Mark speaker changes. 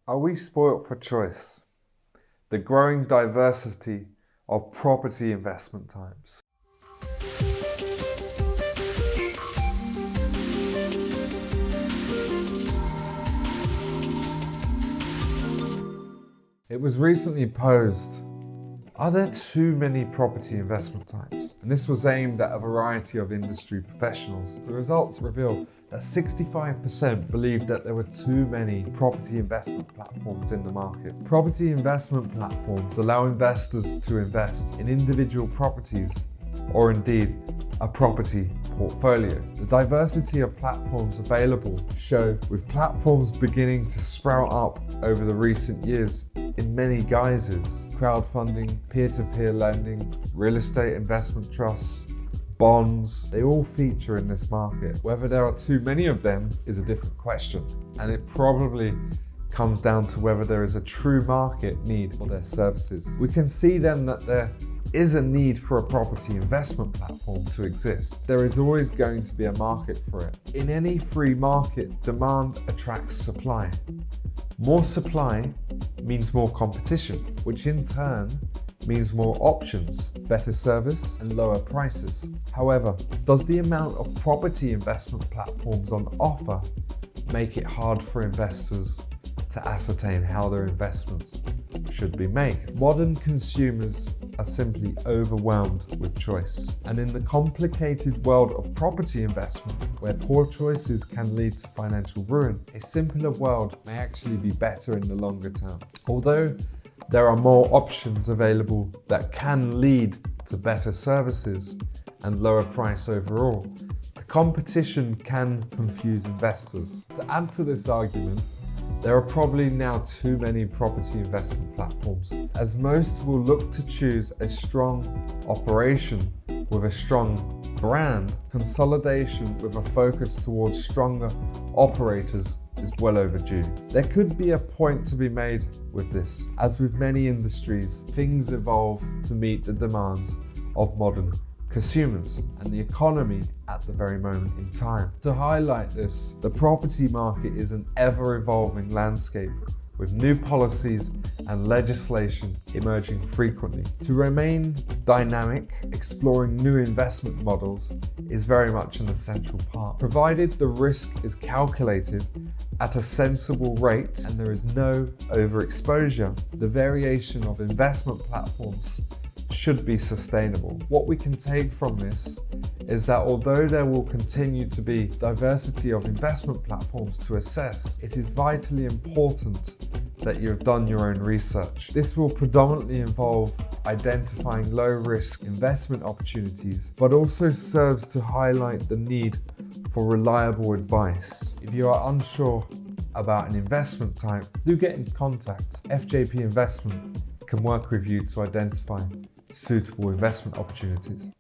Speaker 1: Are we spoilt for choice? The growing diversity of property investment types. It was recently posed, are there too many property investment types? And this was aimed at a variety of industry professionals. The results revealed that 65% believed that there were too many property investment platforms in the market. Property investment platforms allow investors to invest in individual properties or indeed a property portfolio. The diversity of platforms available show, with platforms beginning to sprout up over the recent years in many guises: crowdfunding, peer-to-peer lending, real estate investment trusts, bonds, they all feature in this market. Whether there are too many of them is a different question, and it probably comes down to whether there is a true market need for their services. We can see then that there is a need for a property investment platform to exist. There is always going to be a market for it. In any free market, demand attracts supply. More supply means more competition, which in turn means more options, better service, and lower prices. However, does the amount of property investment platforms on offer make it hard for investors to ascertain how their investments should be made? Modern consumers are simply overwhelmed with choice. And in the complicated world of property investment, where poor choices can lead to financial ruin, a simpler world may actually be better in the longer term. Although there are more options available that can lead to better services and lower price overall, the competition can confuse investors. To add to this argument, there are probably now too many property investment platforms, as most will look to choose a strong operation with a strong brand. Consolidation with a focus towards stronger operators is well overdue. There could be a point to be made with this. As with many industries, things evolve to meet the demands of modern consumers and the economy at the very moment in time. To highlight this, the property market is an ever-evolving landscape with new policies and legislation emerging frequently. To remain dynamic, exploring new investment models is very much an essential part. Provided the risk is calculated at a sensible rate and there is no overexposure, the variation of investment platforms should be sustainable. What we can take from this is that although there will continue to be diversity of investment platforms to assess, it is vitally important that you have done your own research. This will predominantly involve identifying low-risk investment opportunities, but also serves to highlight the need for reliable advice. If you are unsure about an investment type, do get in contact. FJP Investment can work with you to identify suitable investment opportunities.